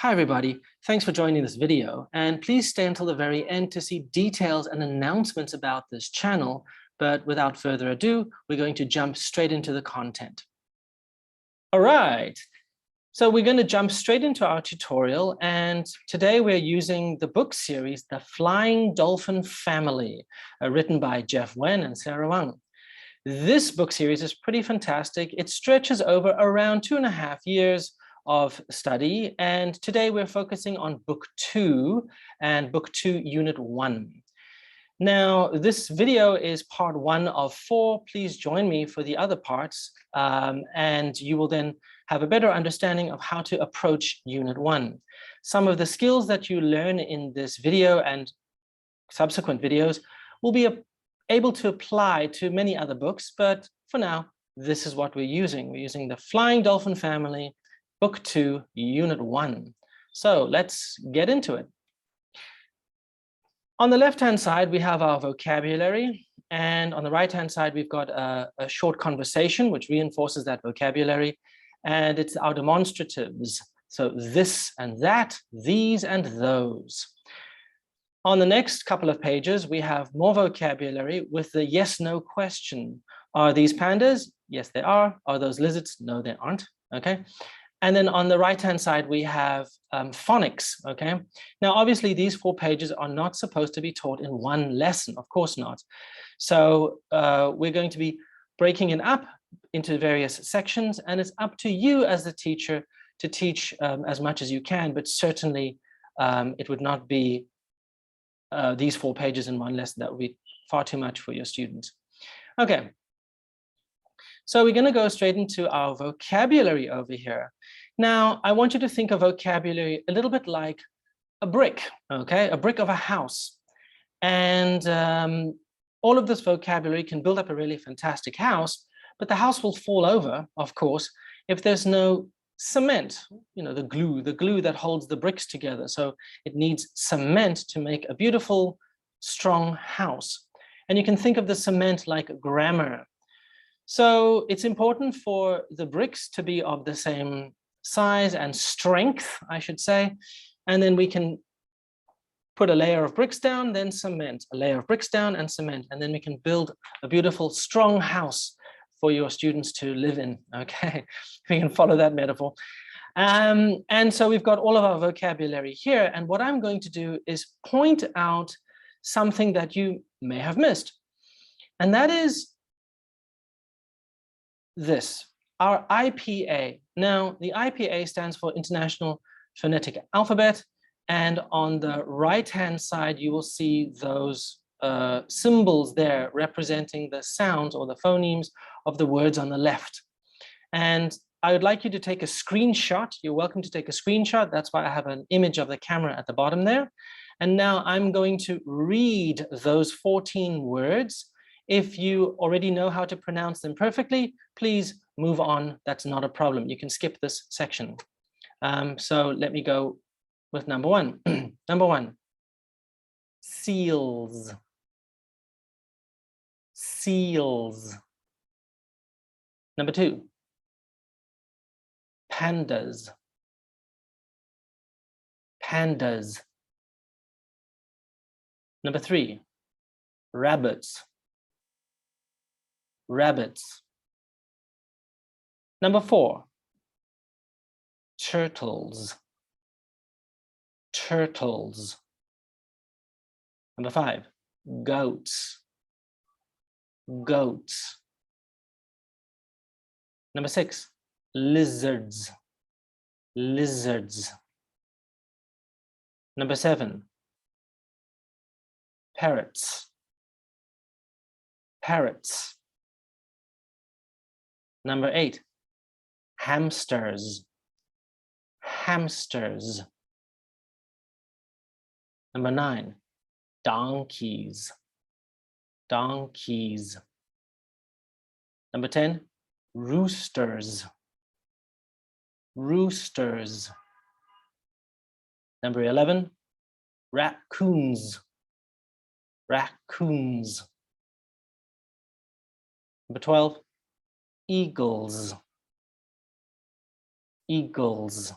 Hi everybody, thanks for joining this video, and please stay until the very end to see details and announcements about this channel. But without further ado, we're going to jump straight into the content. All right, so we're going to jump straight into our tutorial, and today we're using the book series, The Flying Dolphin Family, written by Jeff Wang and Sarah Wang. This book series is pretty fantastic. It stretches over around 2.5 years of study, and today we're focusing on book 2 and book 2 unit 1. Now this video is part 1 of 4. Please join me for the other parts, and you will then have a better understanding of how to approach unit 1. Some of the skills that you learn in this video and subsequent videos will be able to apply to many other books, but for now this is what we're using. We're using The Flying Dolphin Family, Book 2, Unit 1. So let's get into it. On the left-hand side, we have our vocabulary, and on the right-hand side, we've got a short conversation which reinforces that vocabulary, and it's our demonstratives. So this and that, these and those. On the next couple of pages, we have more vocabulary with the yes/no question. Are these pandas? Yes, they are. Are those lizards? No, they aren't. Okay. And then on the right-hand side, we have phonics, okay? Now, obviously, these 4 pages are not supposed to be taught in one lesson, of course not. So we're going to be breaking it up into various sections, and it's up to you as the teacher to teach as much as you can, but certainly it would not be these 4 pages in one lesson. That would be far too much for your students. Okay. So we're going to go straight into our vocabulary over here. Now, I want you to think of vocabulary a little bit like a brick, okay? A brick of a house. And all of this vocabulary can build up a really fantastic house, but the house will fall over, of course, if there's no cement, you know, the glue that holds the bricks together. So it needs cement to make a beautiful, strong house. And you can think of the cement like grammar. So it's important for the bricks to be of the same size and strength, I should say. And then we can put a layer of bricks down, then cement, a layer of bricks down and cement. And then we can build a beautiful, strong house for your students to live in, okay? We can follow that metaphor. And so we've got all of our vocabulary here. And what I'm going to do is point out something that you may have missed. And that is this, our IPA. Now, the IPA stands for International Phonetic Alphabet, and on the right-hand side, you will see those symbols there representing the sounds or the phonemes of the words on the left. And I would like you to take a screenshot. You're welcome to take a screenshot. That's why I have an image of the camera at the bottom there. And now I'm going to read those 14 words. If you already know how to pronounce them perfectly, please move on. That's not a problem. You can skip this section. So let me go with number 1. Number 1, seals. Seals. Number 2, pandas. Pandas. Number 3, rabbits. Rabbits. Number 4, turtles. Turtles. Number 5, goats. Goats. Number 6, lizards. Lizards. Number 7, parrots. Parrots. Number 8, hamsters. Hamsters. Number 9, donkeys. Donkeys. Number 10, roosters. Roosters. Number 11, raccoons. Raccoons. Number 12, eagles. Eagles.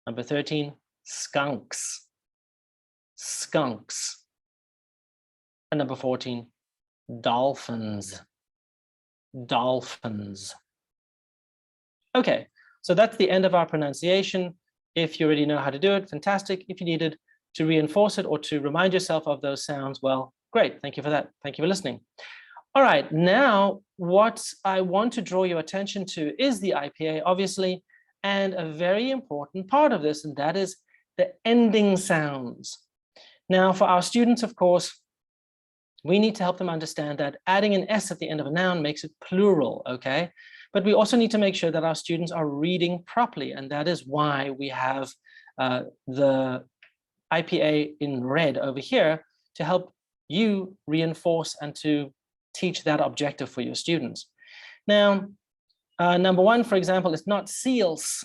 Number 13, skunks. Skunks. And number 14, dolphins. Dolphins. Okay, so that's the end of our pronunciation. If you already know how to do it, fantastic. If you needed to reinforce it or to remind yourself of those sounds, well, great. Thank you for that. Thank you for listening. All right, now what I want to draw your attention to is the IPA, obviously, and a very important part of this, and that is the ending sounds. Now, for our students, of course, we need to help them understand that adding an S at the end of a noun makes it plural, okay? But we also need to make sure that our students are reading properly, and that is why we have the IPA in red over here to help you reinforce and to teach that objective for your students. Now, number one, for example, is not seals.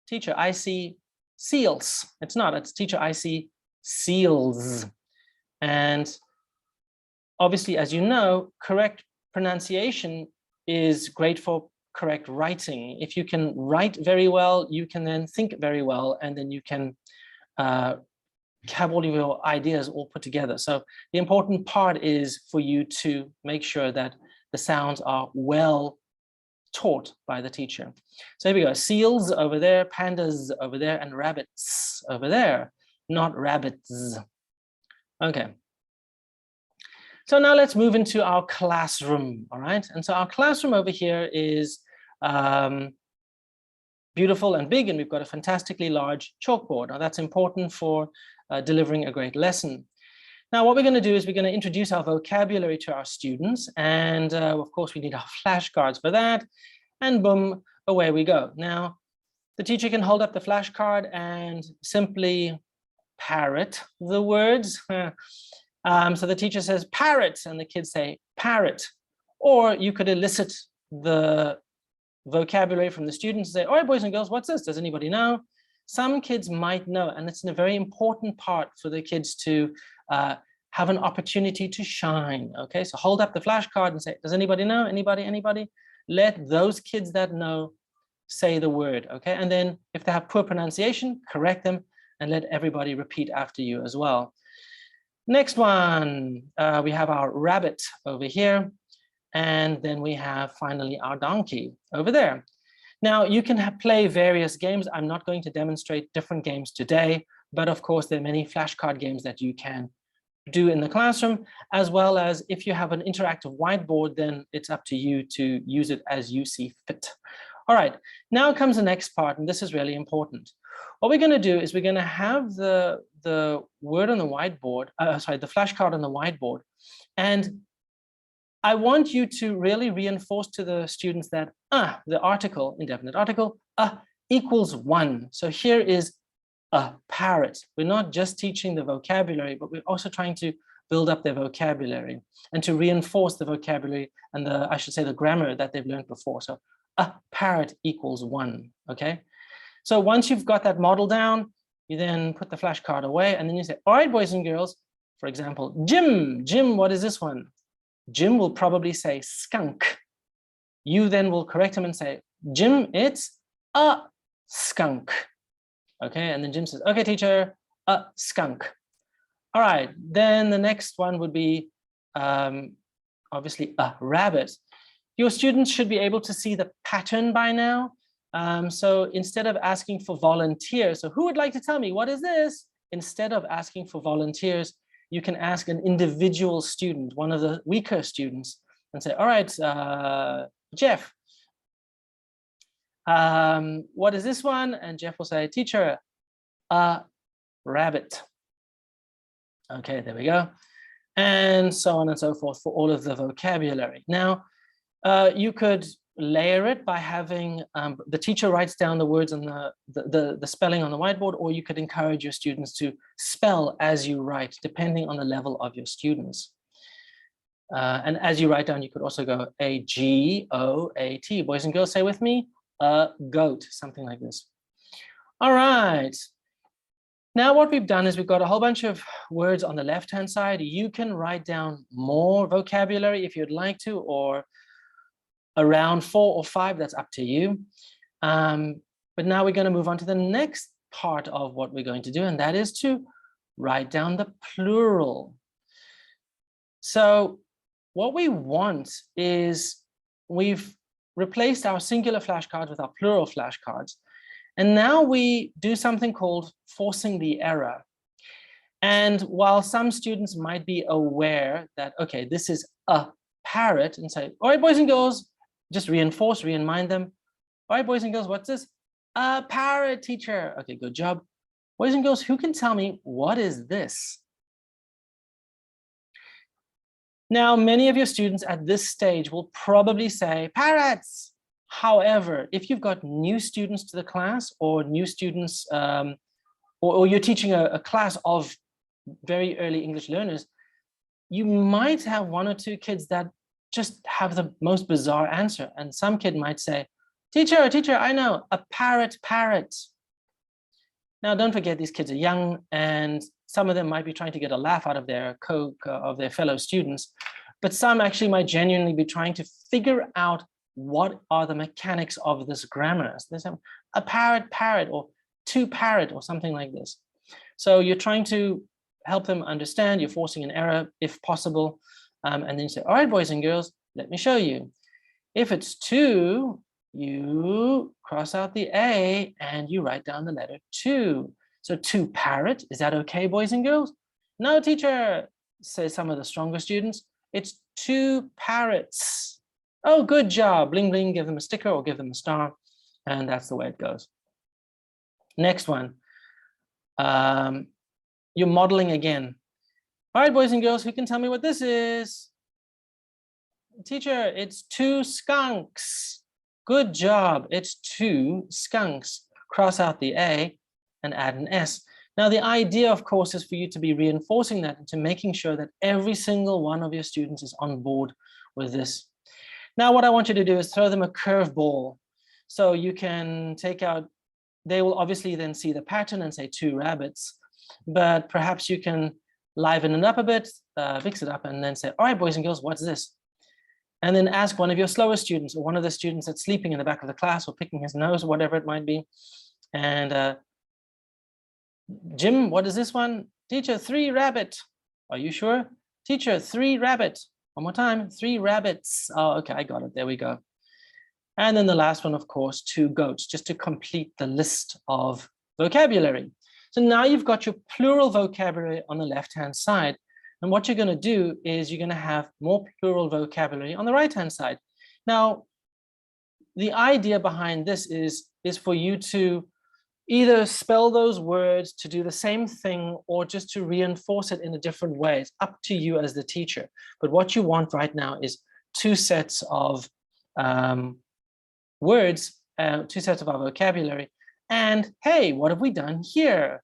Teacher, I see seals. It's not, it's teacher, I see seals. And obviously, as you know, correct pronunciation is great for correct writing. If you can write very well, you can then think very well, and then you can have all of your ideas all put together. So the important part is for you to make sure that the sounds are well taught by the teacher. So here we go, seals over there, pandas over there, and rabbits over there, not rabbits. Okay. So now let's move into our classroom, all right? And so our classroom over here is beautiful and big, and we've got a fantastically large chalkboard. Now that's important for delivering a great lesson. Now what we're going to do is we're going to introduce our vocabulary to our students, and of course we need our flashcards for that, and boom, away we go. Now the teacher can hold up the flashcard and simply parrot the words. So the teacher says parrot, and the kids say parrot. Or you could elicit the vocabulary from the students and say, all right, boys and girls, what's this? Does anybody know? Some kids might know, and it's a very important part for the kids to have an opportunity to shine. Okay, so hold up the flashcard and say, does anybody know? Anybody, anybody? Let those kids that know say the word, okay? And then if they have poor pronunciation, correct them and let everybody repeat after you as well. Next one, we have our rabbit over here. And then we have finally our donkey over there. Now you can play various games. I'm not going to demonstrate different games today, but of course there are many flashcard games that you can do in the classroom, as well as if you have an interactive whiteboard, then it's up to you to use it as you see fit. All right, now comes the next part, and this is really important. What we're going to do is we're going to have the word on the whiteboard, the flashcard on the whiteboard, and I want you to really reinforce to the students that the article, indefinite article, equals 1. So here is a parrot. We're not just teaching the vocabulary, but we're also trying to build up their vocabulary and to reinforce the vocabulary and I should say the grammar that they've learned before. So a parrot equals 1, okay? So once you've got that model down, you then put the flashcard away and then you say, all right, boys and girls, for example, Jim, what is this one? Jim will probably say skunk. You then will correct him and say, Jim, it's a skunk. Okay, and then Jim says, okay, teacher, a skunk. All right, then the next one would be obviously a rabbit. Your students should be able to see the pattern by now. So instead of asking for volunteers, so who would like to tell me what is this? Instead of asking for volunteers, you can ask an individual student, one of the weaker students, and say, all right, Jeff, what is this one? And Jeff will say, teacher, a rabbit. Okay, there we go. And so on and so forth for all of the vocabulary. Now, you could layer it by having the teacher writes down the words and the spelling on the whiteboard, or you could encourage your students to spell as you write, depending on the level of your students. And as you write down, you could also go A-G-O-A-T. Boys and girls, say with me, a goat, something like this. All right. Now what we've done is we've got a whole bunch of words on the left-hand side. You can write down more vocabulary if you'd like to, or around 4 or 5, that's up to you. But now we're going to move on to the next part of what we're going to do, and that is to write down the plural. So what we want is, we've replaced our singular flashcards with our plural flashcards. And now we do something called forcing the error. And while some students might be aware that, okay, this is a parrot, and say, all right, boys and girls, just reinforce, remind them. All right, boys and girls, what's this? A parrot, teacher. Okay, good job. Boys and girls, who can tell me what is this? Now, many of your students at this stage will probably say parrots. However, if you've got new students to the class, or new students, or you're teaching a class of very early English learners, you might have one or two kids that just have the most bizarre answer. And some kid might say, teacher, I know, a parrot. Now, don't forget, these kids are young, and some of them might be trying to get a laugh out of their fellow students, but some actually might genuinely be trying to figure out what are the mechanics of this grammar. So they say, a parrot, or two parrot, or something like this. So you're trying to help them understand, you're forcing an error if possible, and then you say, all right, boys and girls, let me show you. If it's two, you cross out the A and you write down the letter 2. So two parrot, is that okay, boys and girls? No, teacher, say some of the stronger students. It's two parrots. Oh, good job. Bling, bling, give them a sticker or give them a star. And that's the way it goes. Next one. You're modeling again. All right, boys and girls, who can tell me what this is? Teacher, it's two skunks. Good job. It's two skunks. Cross out the A and add an S. Now, the idea, of course, is for you to be reinforcing that and to making sure that every single one of your students is on board with this. Now, what I want you to do is throw them a curveball. So you can take out, they will obviously then see the pattern and say two rabbits, but perhaps you can liven it up a bit, fix it up, and then say, all right, boys and girls, what's this? And then ask one of your slower students, or one of the students that's sleeping in the back of the class or picking his nose, or whatever it might be. And Jim, what is this one? Teacher, 3 rabbit. Are you sure? Teacher, 3 rabbit. One more time, 3 rabbits. Oh, okay, I got it. There we go. And then the last one, of course, 2 goats, just to complete the list of vocabulary. So now you've got your plural vocabulary on the left-hand side. And what you're going to do is you're going to have more plural vocabulary on the right-hand side. Now, the idea behind this is for you to either spell those words to do the same thing, or just to reinforce it in a different way. It's up to you as the teacher. But what you want right now is 2 sets of words, 2 sets of our vocabulary. And hey, what have we done here?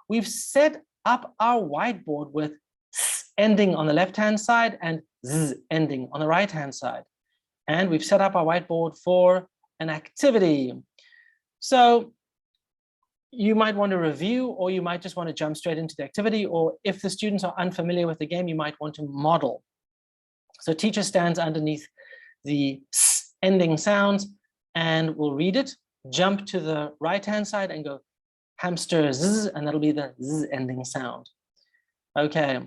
We've set up our whiteboard with S ending on the left-hand side and Z ending on the right-hand side. And we've set up our whiteboard for an activity. So you might want to review, or you might just want to jump straight into the activity, or if the students are unfamiliar with the game, you might want to model. So teacher stands underneath the S ending sounds and will read it, jump to the right-hand side and go hamster Z, and that'll be the Z ending sound. Okay,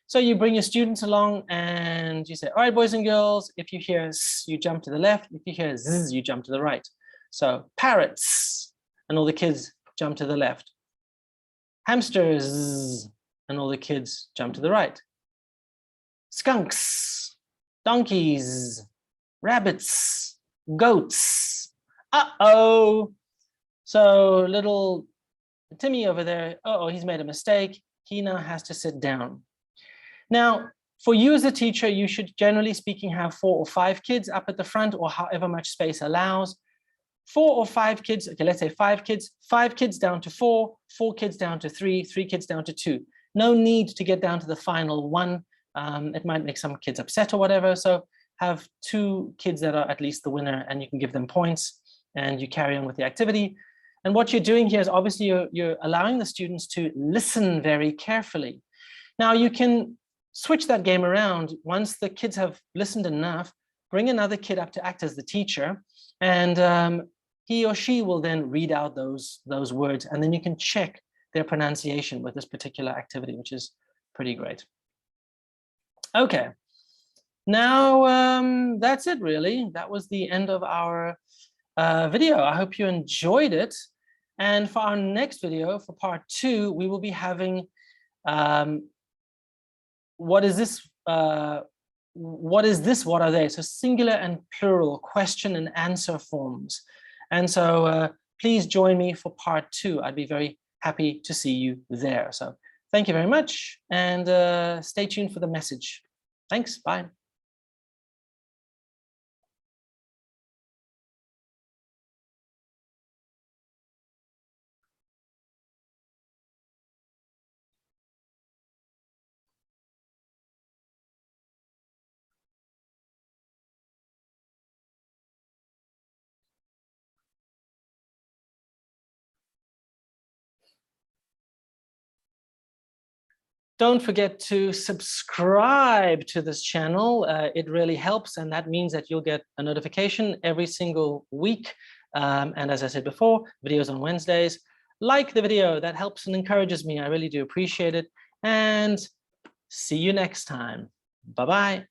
so you bring your students along and you say, all right, boys and girls, if you hear S, you jump to the left. If you hear Z, you jump to the right. So parrots, and all the kids jump to the left. Hamsters, and all the kids jump to the right. Skunks, donkeys, rabbits, goats. Uh-oh. So little Timmy over there, uh-oh, he's made a mistake. He now has to sit down. Now, for you as a teacher, you should, generally speaking, have 4 or 5 kids up at the front, or however much space allows. 4 or 5 kids, okay, let's say 5 kids, 5 kids down to 4, 4 kids down to 3, 3 kids down to 2. No need to get down to the final one. It might make some kids upset or whatever. So have 2 kids that are at least the winner, and you can give them points, and you carry on with the activity. And what you're doing here is obviously you're allowing the students to listen very carefully. Now you can switch that game around. Once the kids have listened enough, bring another kid up to act as the teacher, and he or she will then read out those words, and then you can check their pronunciation with this particular activity, which is pretty great. Okay, now that's it really. That was the end of our video. I hope you enjoyed it. And for our next video, for part 2, we will be having what is this? What is this? What are they? So singular and plural question and answer forms. And so please join me for part 2. I'd be very happy to see you there. So thank you very much, and stay tuned for the message. Thanks. Bye. Don't forget to subscribe to this channel. It really helps, and that means that you'll get a notification every single week. And as I said before, videos on Wednesdays. Like the video, that helps and encourages me. I really do appreciate it. And see you next time. Bye-bye.